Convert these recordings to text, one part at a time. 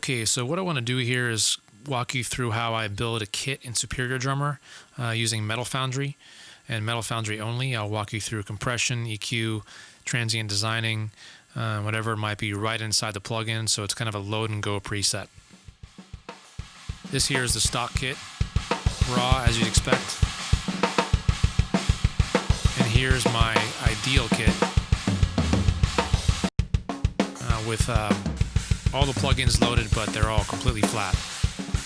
Okay, so what I want to do here is walk you through how I build a kit in Superior Drummer using Metal Foundry and Metal Foundry only. I'll walk you through compression, EQ, transient designing, whatever it might be right inside the plugin, so it's kind of a load and go preset. This here is the stock kit, raw as you'd expect. And here's my ideal kit with all the plugins loaded, but they're all completely flat.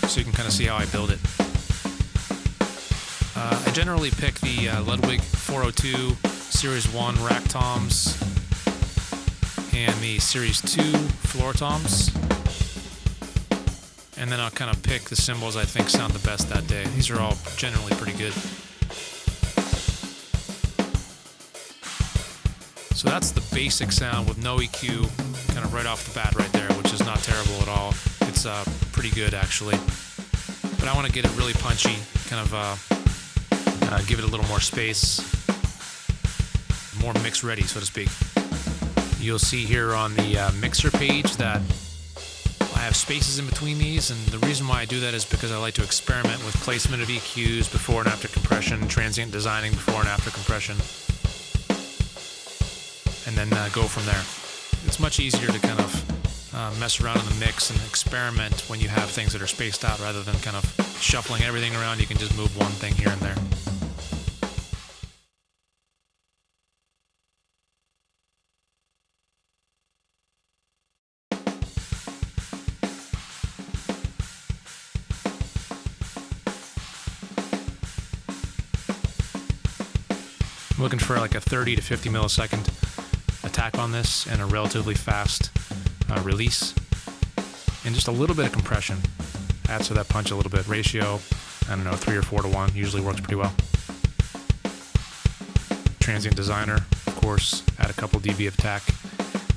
So you can kind of see how I build it. I generally pick the Ludwig 402 Series 1 rack toms and the Series 2 floor toms. And then I'll kind of pick the cymbals I think sound the best that day. These are all generally pretty good. So that's the basic sound with no EQ, kind of right off the bat right there, which is not terrible at all. It's pretty good actually. But I want to get it really punchy, kind of give it a little more space, more mix ready, so to speak. You'll see here on the mixer page that I have spaces in between these, and the reason why I do that is because I like to experiment with placement of EQs before and after compression, transient designing before and after compression, and then go from there. It's much easier to kind of mess around in the mix and experiment when you have things that are spaced out rather than kind of shuffling everything around. You can just move one thing here and there. I'm looking for like a 30 to 50 millisecond attack on this and a relatively fast release and just a little bit of compression. Adds to that punch a little bit. Ratio, I don't know, 3 or 4 to 1 usually works pretty well. Transient designer, of course, add a couple dB of attack.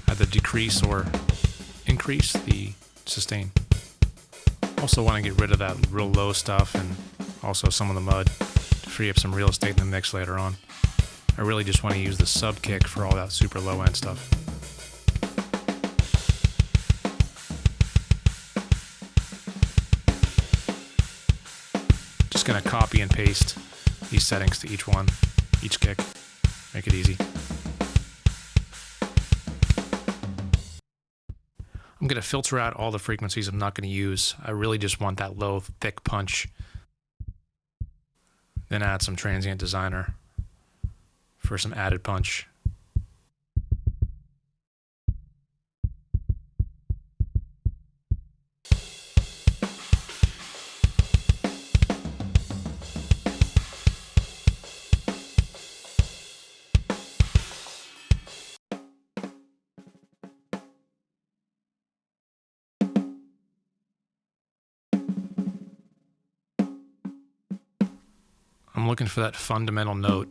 Either decrease or increase the sustain. Also want to get rid of that real low stuff and also some of the mud to free up some real estate in the mix later on. I really just want to use the sub kick for all that super low end stuff. Just going to copy and paste these settings to each one, each kick. Make it easy. I'm going to filter out all the frequencies I'm not going to use. I really just want that low, thick punch. Then add some transient designer for some added punch. I'm looking for that fundamental note.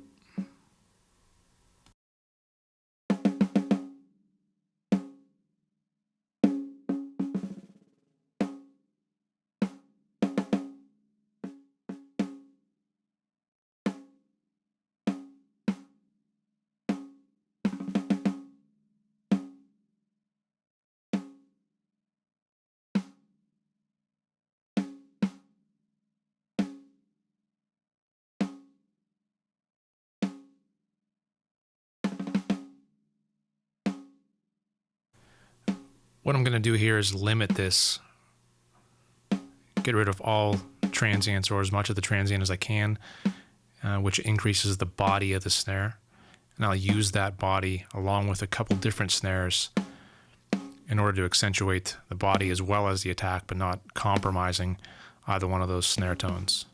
What I'm going to do here is limit this, get rid of all transients or as much of the transient as I can, which increases the body of the snare. And I'll use that body along with a couple different snares in order to accentuate the body as well as the attack, but not compromising either one of those snare tones.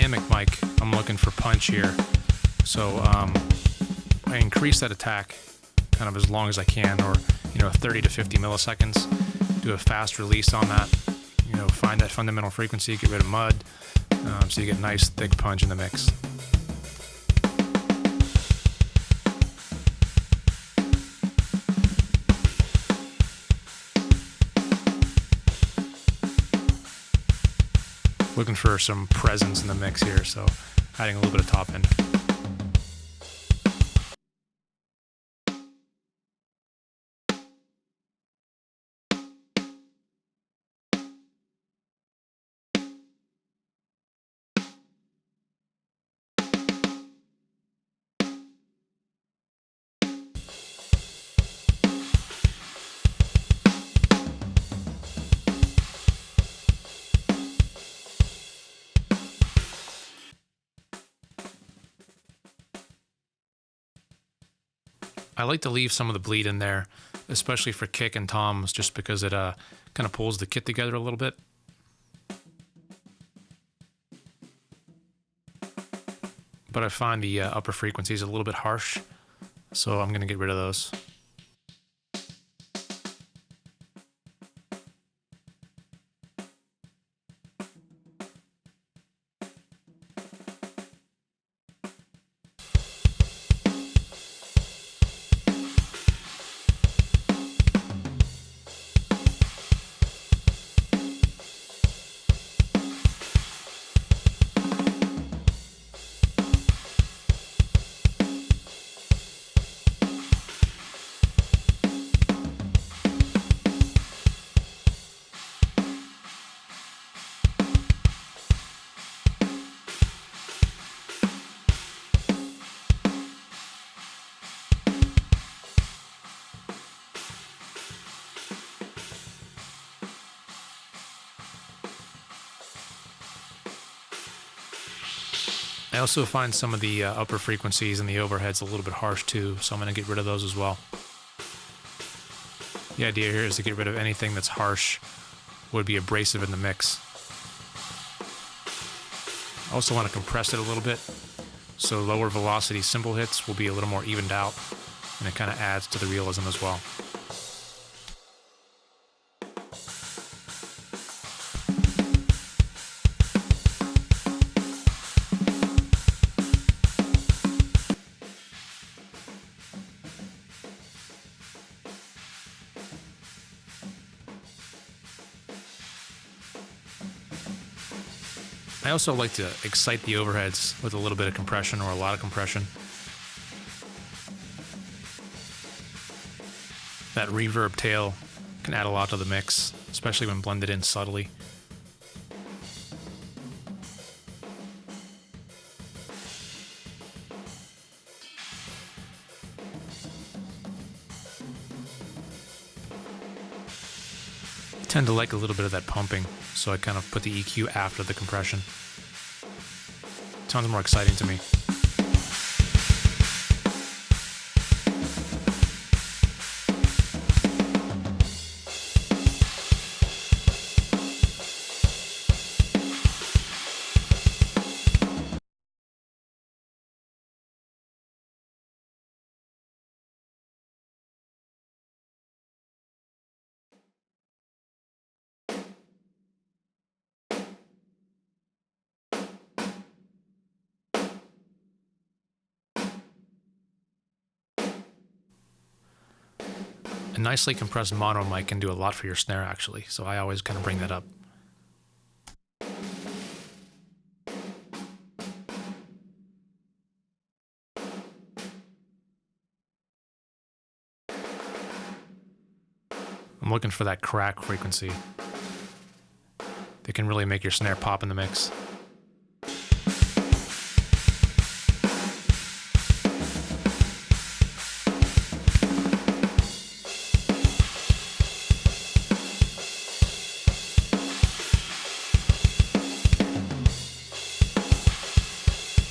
dynamic mic, I'm looking for punch here. So I increase that attack kind of as long as I can, or 30 to 50 milliseconds. Do a fast release on that. Find that fundamental frequency, get rid of mud, so you get nice thick punch in the mix. Looking for some presence in the mix here, so adding a little bit of top end. I like to leave some of the bleed in there, especially for kick and toms, just because it kind of pulls the kit together a little bit. But I find the upper frequencies a little bit harsh, so I'm going to get rid of those. I also find some of the upper frequencies and the overheads a little bit harsh too, so I'm going to get rid of those as well. The idea here is to get rid of anything that's harsh, would be abrasive in the mix. I also want to compress it a little bit, so lower velocity cymbal hits will be a little more evened out, and it kind of adds to the realism as well. I also like to excite the overheads with a little bit of compression or a lot of compression. That reverb tail can add a lot to the mix, especially when blended in subtly. I tend to like a little bit of that pumping, so I kind of put the EQ after the compression. Sounds more exciting to me. A nicely compressed mono mic can do a lot for your snare, actually, so I always kind of bring that up. I'm looking for that crack frequency that can really make your snare pop in the mix.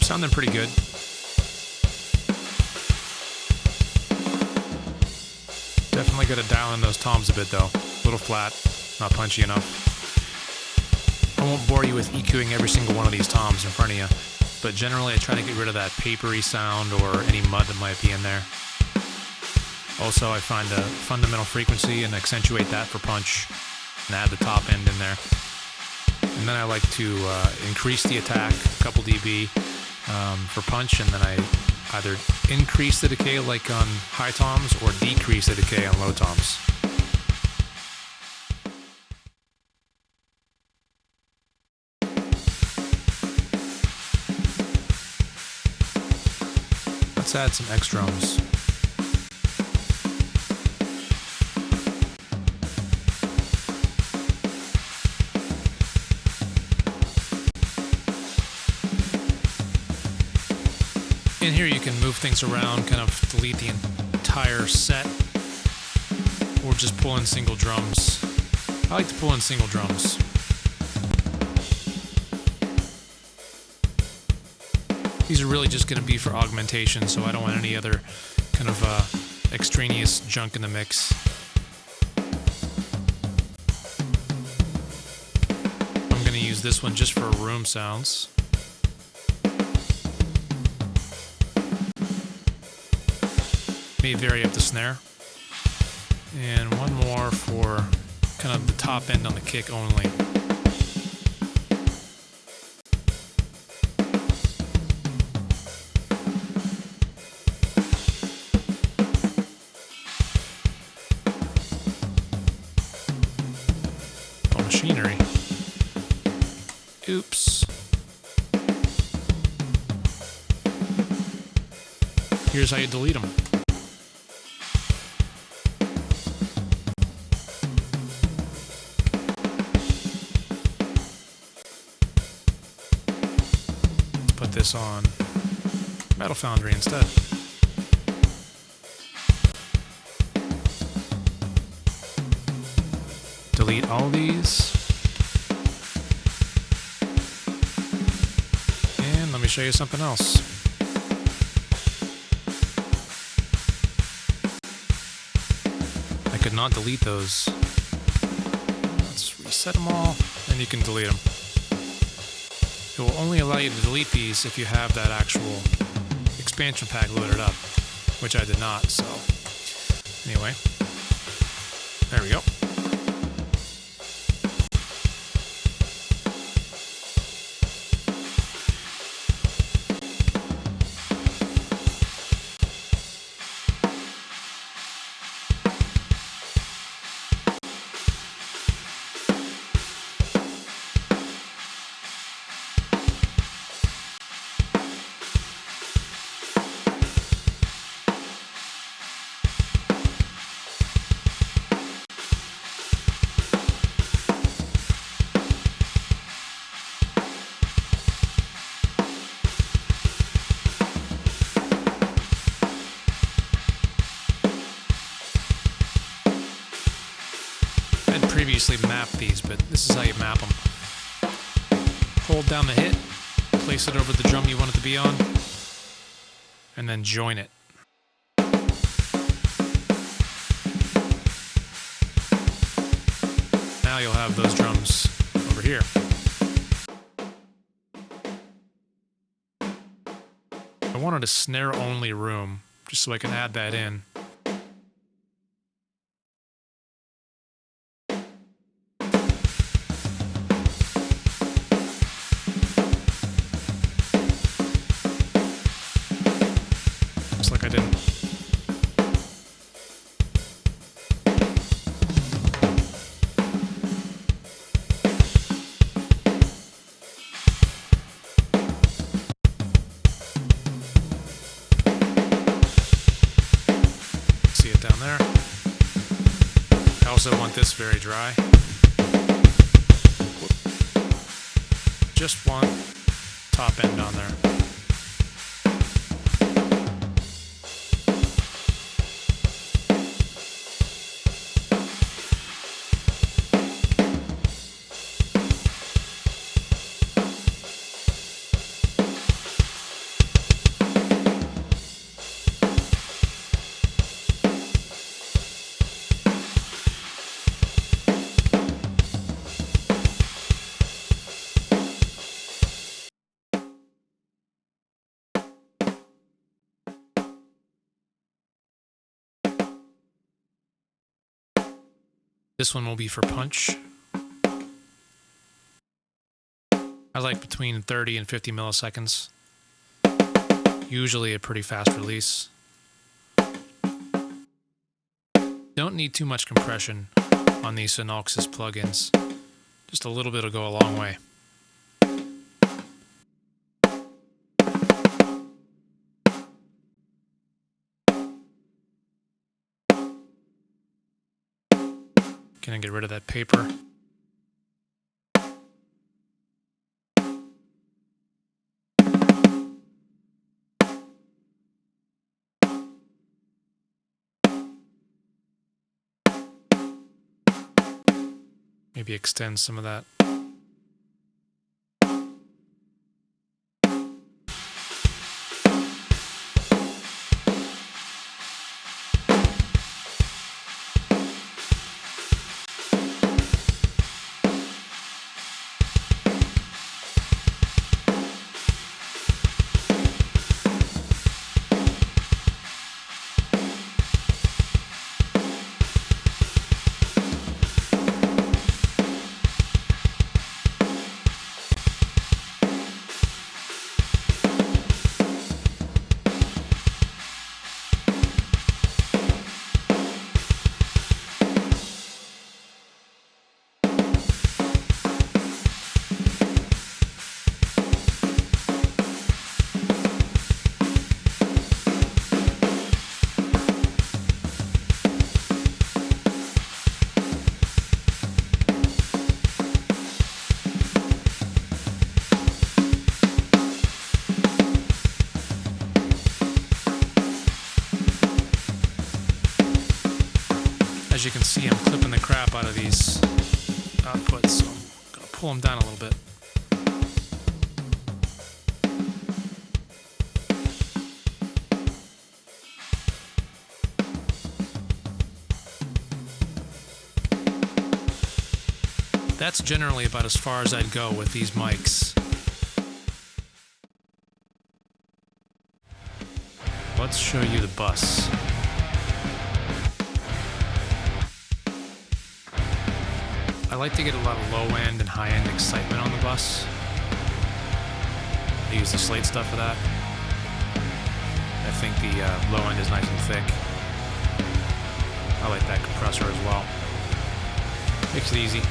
Sounding pretty good. Definitely got to dial in those toms a bit though. A little flat, not punchy enough. I won't bore you with EQing every single one of these toms in front of you, but generally I try to get rid of that papery sound or any mud that might be in there. Also, I find a fundamental frequency and accentuate that for punch and add the top end in there. And then I like to increase the attack a couple dB for punch, and then I either increase the decay like on high toms or decrease the decay on low toms. Let's add some X drums. In here you can move things around, kind of delete the entire set, or just pull in single drums. I like to pull in single drums. These are really just going to be for augmentation, so I don't want any other kind of extraneous junk in the mix. I'm going to use this one just for room sounds. May vary up the snare. And one more for kind of the top end on the kick only. Oh, machinery. Oops. Here's how you delete them. This on Metal Foundry instead. Delete all these. And let me show you something else. I could not delete those. Let's reset them all, and you can delete them. It will only allow you to delete these if you have that actual expansion pack loaded up, which I did not, so anyway, there we go. Previously mapped these, but this is how you map them. Hold down the hit, place it over the drum you want it to be on, and then join it. Now you'll have those drums over here. I wanted a snare-only room, just so I can add that in. Like I didn't. See it down there. I also want this very dry. Just one top end on there. This one will be for punch. I like between 30 and 50 milliseconds. Usually a pretty fast release. Don't need too much compression on these Synopsys plugins. Just a little bit will go a long way. Gonna get rid of that paper. Maybe extend some of that. As you can see, I'm clipping the crap out of these outputs, so I'm going to pull them down a little bit. That's generally about as far as I'd go with these mics. Let's show you the bus. I like to get a lot of low-end and high-end excitement on the bus. I use the Slate stuff for that. I think the low end is nice and thick. I like that compressor as well. Makes it easy.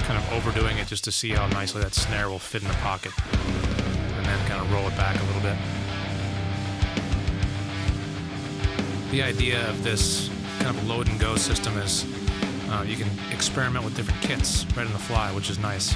Kind of overdoing it just to see how nicely that snare will fit in the pocket, and then kind of roll it back a little bit. The idea of this kind of load and go system is you can experiment with different kits right on the fly, which is nice.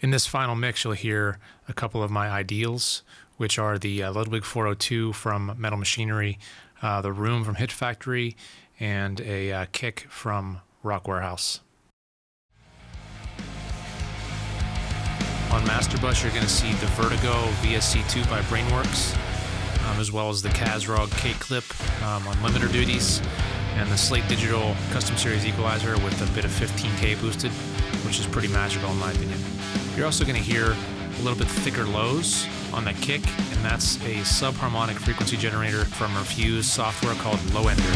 In this final mix, you'll hear a couple of my ideals, which are the Ludwig 402 from Metal Machinery, the Room from Hit Factory, and a kick from Rock Warehouse. On master bus, you're going to see the Vertigo VSC2 by Brainworx, as well as the Kazrog KClip on limiter duties, and the Slate Digital Custom Series equalizer with a bit of 15K boosted, which is pretty magical in my opinion. You're also going to hear a little bit thicker lows on the kick, and that's a subharmonic frequency generator from Refuse software called Lowender.